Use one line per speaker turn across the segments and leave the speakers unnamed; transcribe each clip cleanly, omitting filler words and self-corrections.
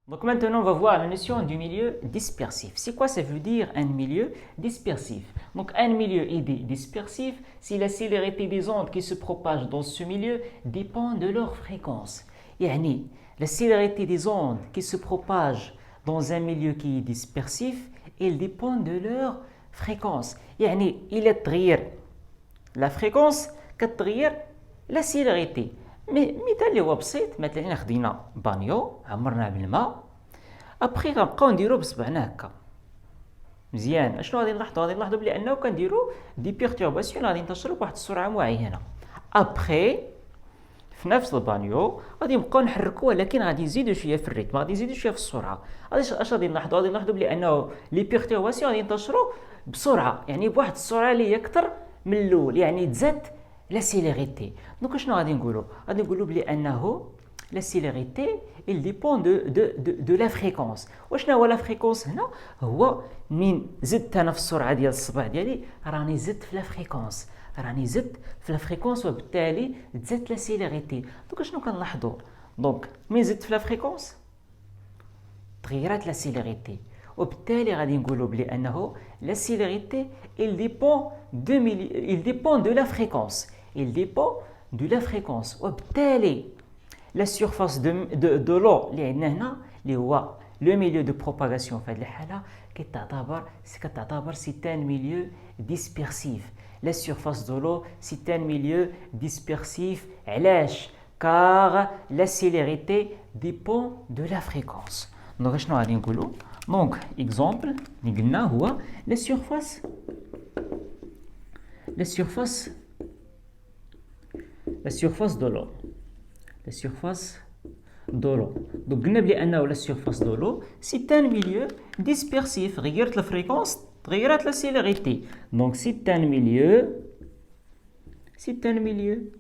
Donc maintenant, on va voir la notion du milieu dispersif. C'est quoi ça veut dire un milieu dispersif? Donc un milieu est dispersif si la célérité des ondes qui se propagent dans ce milieu dépend de leur fréquence. يعني la célérité des ondes qui se propagent dans un milieu qui est dispersif, elle dépend de leur fréquence. يعني إلا تغير la fréquence كتغير la célérité. مثال اللي هو بسيط، مثلا خدينا بانيو عمرناه بالماء، ابخي غنبقاو نديرو بصبعنا هكا مزيان. اشنو غادي نلاحظوا بلي انه كنديرو دي بيرتورباسيون غادي ينتشروا بواحد السرعه معينه. ابخي في نفس البانيو غادي نبقاو نحركو، ولكن غادي نزيدو شويه في الريتم، غادي نزيدو شويه في السرعه. اش غادي نلاحظوا بلي انه لي بيرتورباسيون غادي ينتشروا بسرعه، يعني بواحد السرعه اللي هي اكثر من الاول، يعني تزاد لا سيليريتي. دونك شنو غادي نقولوا؟ غادي نقولوا بلي انه لا سيليريتي il dépend de la fréquence. وشنو هو لا فريكونس هنا؟ هو من زدت انا في السرعه ديال الصبع ديالي راني زدت في لا فريكونس، راني زدت في لا فريكونس، وبالتالي تزادت لا سيليريتي. دونك شنو كنلاحظوا؟ دونك من زدت في لا فريكونس تغيرات لا سيليريتي، وبالتالي غادي نقولوا بلي انه لا سيليريتي il dépend de la fréquence. Il dépend de la fréquence. وبالتالي la surface de l'eau اللي عندنا هنا اللي هو لو ميليو دو بروباغاسيون في هذه الحاله كتعتبر c'est un milieu dispersif. La surface de l'eau c'est un milieu dispersif. علاش؟ car la célérité dépend de la fréquence. دونك شنو غادي نقولوا؟ دونك اكزومبل اللي قلنا هو la surface de l'eau. La surface de l'eau. Donc قلنا بلي انه la surface de l'eau c'est un milieu dispersif. غيرت la fréquence تغيرت la célérité. Donc c'est un milieu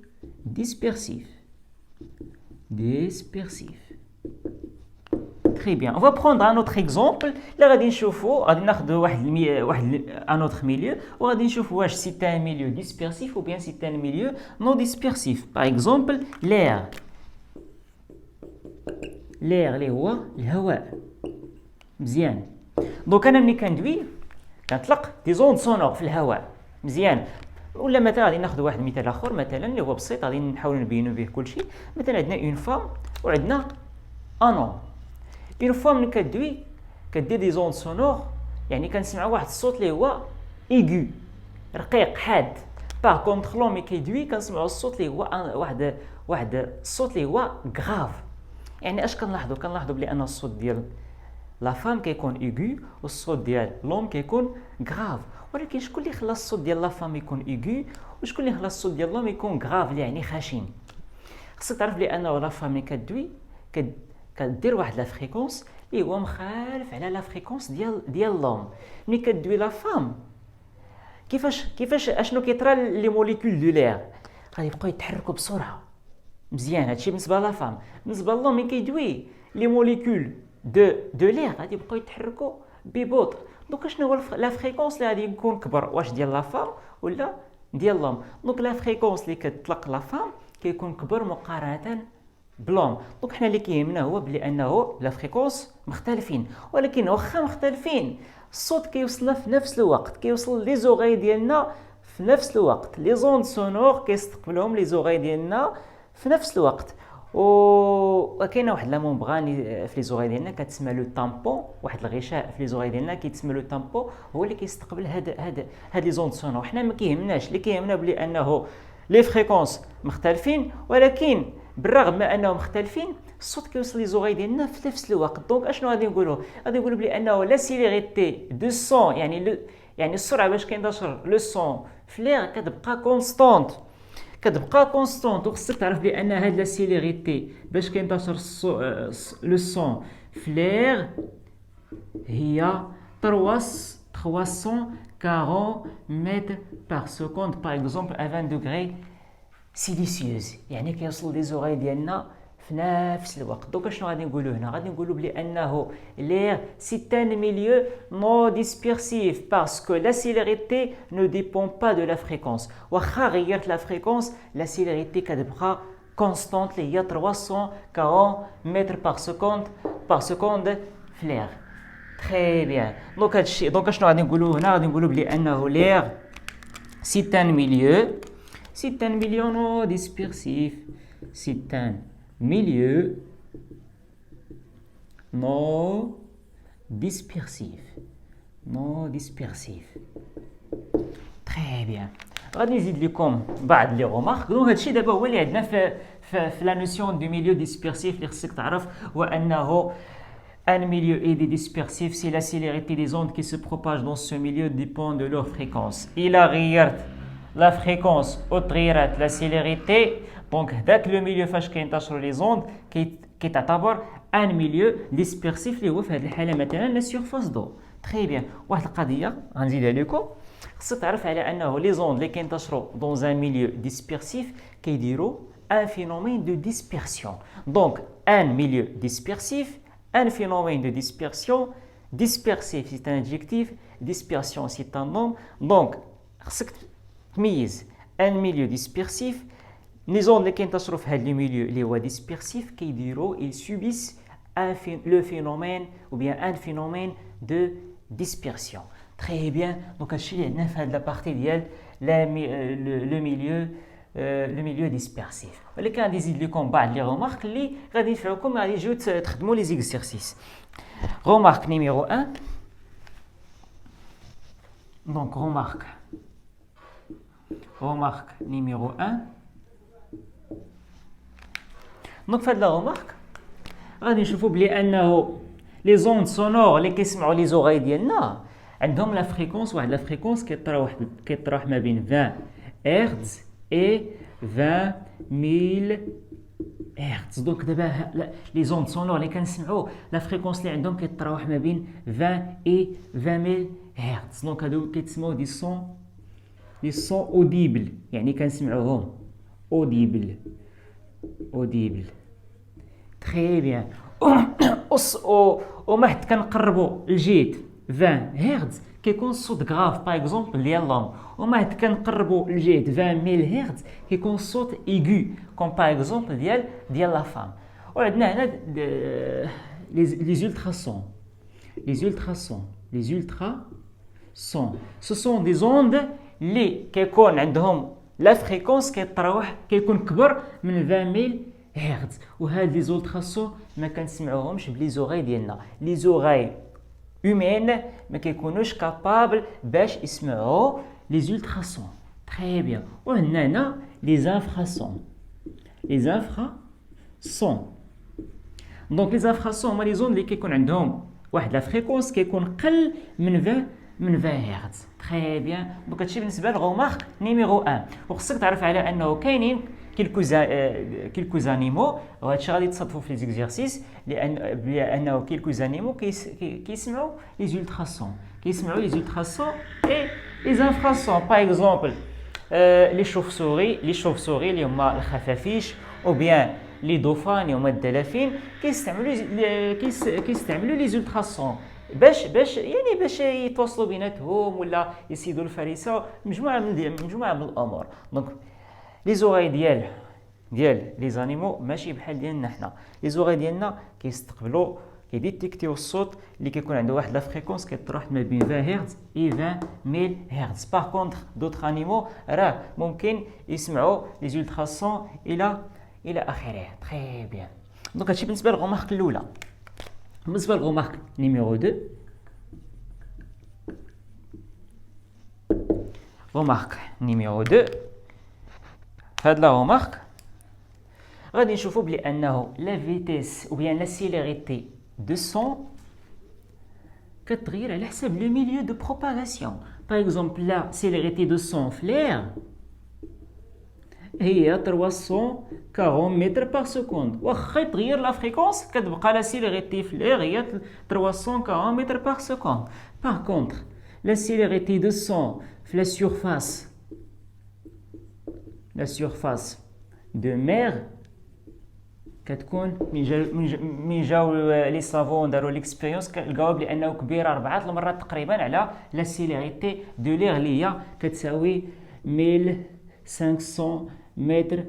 dispersif. Très bien. On va prendre un autre exemple. Là غادي نشوفوا، غادي ناخذ un autre milieu وغادي نشوفوا واش c'est un milieu dispersif ou bien c'est un milieu non dispersif. Par exemple l'air اللي هو الهواء. مزيان. دونك انا ملي كندوي كنطلق دي زوند سونور في الهواء. مزيان. ولا مثلا غادي ناخذ واحد المثال اخر مثلا اللي هو بسيط غادي نحاول نبينوا به كل شيء. مثلا عندنا اون فام وعندنا ان هوم. اون فوا ملي كدوي كدير دي زوند سونور، يعني كنسمعوا واحد الصوت اللي هو ايغو رقيق حاد. باغ كونطخ لون ملي كيدوي كنسمعوا الصوت اللي هو واحد الصوت اللي هو غراف. يعني اش كنلاحظوا بلي ان الصوت ديال لا فام كيكون ايغو والصوت ديال لوم كيكون غراف. ولكن شكون اللي خلى الصوت ديال لا فام يكون ايغو وشكون اللي خلى الصوت ديال لوم يكون غراف يعني خشن؟ خصك تعرف بلي انه لا فام ملي كدوي كدير واحد لا فريكونس اللي هو مخالف على لا فريكونس ديال لوم. ملي كدوي لا فام كيفاش اشنو كيطرى لي موليكول دو لير؟ غادي يبقاو يتحركوا بسرعه. مزيان. هادشي بالنسبه لا فام. بالنسبه للوم ملي كيدوي لي موليكول دو لير غادي يبقاو يتحركوا ببطء. دونك شنو هو لا فريكونس اللي غادي يكون كبر؟ واش ديال لا فام ولا ديال لوم؟ دونك لا فريكونس اللي كتطلق لا فام كيكون كبر مقارنه بلوم. دونك حنا اللي كيهمنا هو بلي انه لا فريكونس مختلفين، ولكن واخا مختلفين الصوت كيوصلنا في نفس الوقت، كيوصل لي زوغاي ديالنا في نفس الوقت. لي زوند سونور كيستقبلهم لي زوغاي ديالنا في نفس الوقت. وكاينه واحد لا ممبغان في لي زوغاي ديالنا كتسمى لو تامبون، واحد الغشاء في لي زوغاي ديالنا كيتسمى لو تامبون، هو اللي كيستقبل هاد لي زوند سونور. حنا ما كيهمناش، اللي كيهمنا بلي انه لي فريكونس مختلفين، ولكن بالرغم من انهم مختلفين الصوت كيوصل لي زوغاي ديالنا في نفس الوقت. دونك اشنو غادي نقولوا؟ غادي نقولوا بلي انه لا سيليريتي دو سون، يعني السرعه باش كينتشر لو سون في لير كتبقى كونستونت. وخصك تعرف بان هاد لا سيليريتي باش كينتشر لو سون في لير هي 340 متر بار سكوند باغ اكزومبل ا 20 دوغري سيليسيوز، يعني كيوصل لي زوغاي ديالنا في نفس الوقت. دونك شنو غادي نقولوا هنا؟ غادي نقولوا بلي انه l'air c'est un milieu non dispersif parce que la célérité ne dépend pas de la fréquence. واخا غيرت لا فريكونس لا سيليريتي كتبقى كونستانت اللي هي 340 متر بار سكوند par seconde في l'air. Très bien. Donc هادشي دونك شنو غادي نقولوا هنا؟ غادي نقولوا بلي انه l'air c'est un milieu non dispersif. C'est un milieu non dispersif. Très bien. غادي نزيد لكم بعض لي غومارك. دونك هادشي دابا هو اللي عندنا في لا نوسيون دو ميليو ديسبيرسيف اللي خصك تعرف، هو انه un milieu est dispersif si la célérité des ondes qui se propagent dans ce milieu dépend de leur fréquence. Il a غيرت la fréquence ou تغيرت la célérité، دونك هذاك لو ميليو فاش كينتشروا لي زوند كيتعتبر ان ميليو ديسبيرسيف اللي هو في هذه الحاله مثلا لا سيرفاس دو. تري بيان. واحد القضيه غنزيدها لكم، خصك تعرف على انه لي زوند اللي كينتشروا دون ان ميليو ديسبيرسيف كيديروا ان فينومين دو ديسبيرسيون. دونك ان ميليو ديسبيرسيف، un phénomène de dispersion. Dispersif, c'est un adjectif. Dispersion, c'est un nom. Donc, un milieu dispersif. Les ondes qui sont dans le milieu dispersif, ils subissent le phénomène ou bien un phénomène de dispersion. Très bien. Donc, la partie le milieu dispersif. اللي كنزيد لكم بعض لي غومارك اللي غادي ينفعوكم، غادي يجيو تخدموا لي زيكزيرسيس. غومارك نيميرو 1. دونك غومارك نيميرو 1. دونك في هاد لا غومارك غادي نشوفوا بلي انه لي زوند سونور اللي كيسمعوا لي زوغاي ديالنا عندهم لا فريكونس، واحد لا فريكونس كيطرح ما بين 20 هرتز et 20 000 Hz. Donc d'abord les ondes sonores اللي كنسمعوا لا فريكونس اللي عندهم كيتراوح ما بين 20 et 20 000 Hz. دونك هادو كيتسموا دي سون اوديبل، يعني كنسمعوهم اوديبل. تري بيان. و حتى كنقربوا لجهه 20 هرتز كيكون الصوت غراف باغ اكزومبل ديال لام، وما حتى كنقربوا لجهه 20 000 هرتز كيكون الصوت ايغو كوم باغ اكزومبل ديال لا فام. وعندنا هنا لي زولتراسون. سو سون دي زوند اللي كيكون عندهم لا فريكونس كيكون كبر من 20 000 هرتز. وهاد لي زولتراسون ما كنسمعوهمش بلي زوغاي ديالنا. لي زوغاي humaines ما كيكونوش كابابل باش يسمعوا لي زولتراسون. تري بيان. وعندنا هنا لي انفراسون. دونك لي انفراسون هما لي زون اللي كيكون عندهم واحد لا فريكونس كيكون قل من 20 هرتز. تري بيان. دونك هادشي بالنسبه لغومارك نيميرو 1. وخصك تعرف على انه كاينين كيلكو زانيمو، وهادشي غادي تصادفوا في لي زيكزيرسيس لانه كيلكو زانيمو كيسمعوا لي زولتراسون اي لي انفراسون. باغ اكزومبل لي شوف سوري اللي هما الخفافيش، او بيان لي دوفان اللي هما الدلافين كيستعملوا لي زولتراسون باش يتواصلوا بيناتهم ولا يسيدوا الفريسه، مجموعه من الامور. دونك لي زوغاي ديال لي زانيمو ماشي بحال ديالنا حنا. لي زوغاي ديالنا كيديتيكتيو الصوت اللي كيكون عنده واحد لا فريكونس كيطرح ما بين 20 هرتز و 20 000 هرتز. باغ كونطخ دوطخ انيمو راه ممكن يسمعوا لي زولتراسون الى اخره. تري بيان. دونك هادشي بالنسبه للغومارك الاولى. بالنسبه للغومارك نيميرو 2. غومارك نيميرو 2. هاد لا غومارك غادي نشوفوا بلي انه لا فيتيس او بيان لا سيليريتي دو سون كتغير على حساب لو ميليو دو بروباغاسيون. باغ اكزومبل لا سيليريتي دو سون في لير هي 340 متر باغ سكوند. واخا يتغير لا فريكونس كتبقى لا سيليريتي في لير هي 340 متر باغ سكوند. باغ كونطخ لا سيليريتي دو سون في لا سيرفاس دو مير كتكون من جاو لي سافون داروا ليكسبيريونس لقاو بانه كبيره 4 المرات تقريبا على لا سيليريتي دو لير اللي هي كتساوي 1500 متر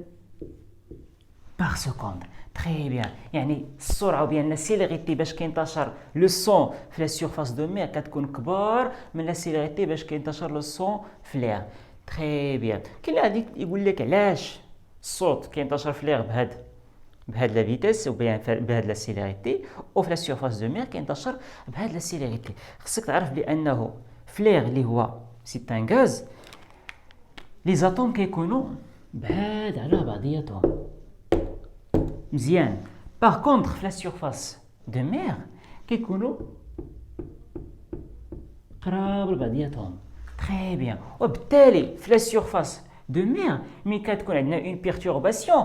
باغ سكوند. تري بيان. يعني السرعه بيان لا سيليغيتي باش كينتشر لو سون في لا سيرفاس دو مير كتكون كبار من لا سيليغيتي باش كينتشر لو سون في لير. تري بيان. كاين اللي غادي يقول لك علاش الصوت كينتشر في لير بهاد لا فيتيس وبيان بهاد لا سيليغيتي وفي لا سيرفاس دو مير كينتشر بهاد لا سيليغيتي. خصك تعرف بانه في لير اللي هو سي ان غاز لي زاتوم كيكونوا بعاد على بعضياتهم مزيان. باغ كونطخ في لا سيرفاس دو مير كيكونوا قراب لبعضياتهم. تري بيان. وبالتالي في لا سيرفاس دو مير ملي كتكون عندنا اون بيرتورباسيون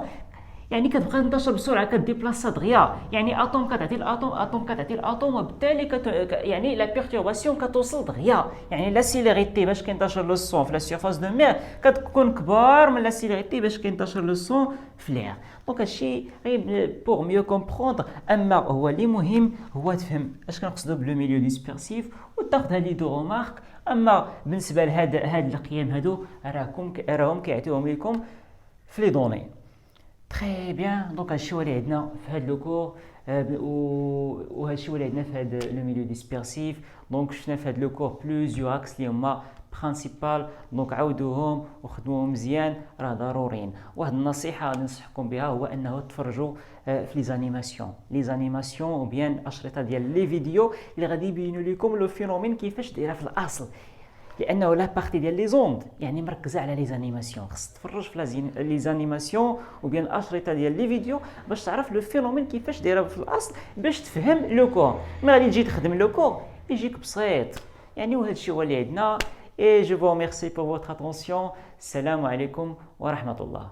يعني كتبقى تنتشر بسرعه كديبلاصا دغيا. يعني اتوم كتعطي الاتوم اتوم كتعطي الاتوم وبالتالي يعني لا بيرتورباسيون كتوصل دغيا. يعني لا سيليغيتي باش كينتشر لو سون في لا سيرفاس دو مير كتكون كبار من لا سيليغيتي باش كينتشر لو سون في لير. دونك هادشي غير بوغ ميو كومبروندر. اما هو اللي مهم هو تفهم اش كنقصدوا بلو ميليو ديسبيرسيف وتاخذ هذه دو رومارك. اما بالنسبه لهاد القيم هادو راهم كيعطيوهم لكم في لي دوني. تري بيان. دونك هادشي هو اللي عندنا في هاد لو كور وهادشي هو اللي عندنا في هاد لو ميليو ديسبيرسيف. دونك شفنا في هاد لو كور بلوزيور اكس اللي هما برينسيبال. دونك عاودوهم وخدموهم مزيان راه ضروريين. واحد النصيحه غادي ننصحكم بها هو انه تفرجوا في لي زانيماسيون وبيان اشرطه ديال لي فيديو اللي غادي يبينوا لكم لو فينومين كيفاش دايره في الاصل. لانه لا بارتي ديال لي زوند يعني مركزه على لي زانيماسيون. خصك تفرج في لي زانيماسيون وبيان الاشرطه ديال لي فيديو باش تعرف لو فينومين كيفاش دايره في الاصل باش تفهم لو كور. ملي غادي تجي تخدم لو كور يجيك بسيط. يعني وهذا الشيء هو اللي عندنا. Et je vous remercie pour votre attention. Salam alaikum wa rahmatullah.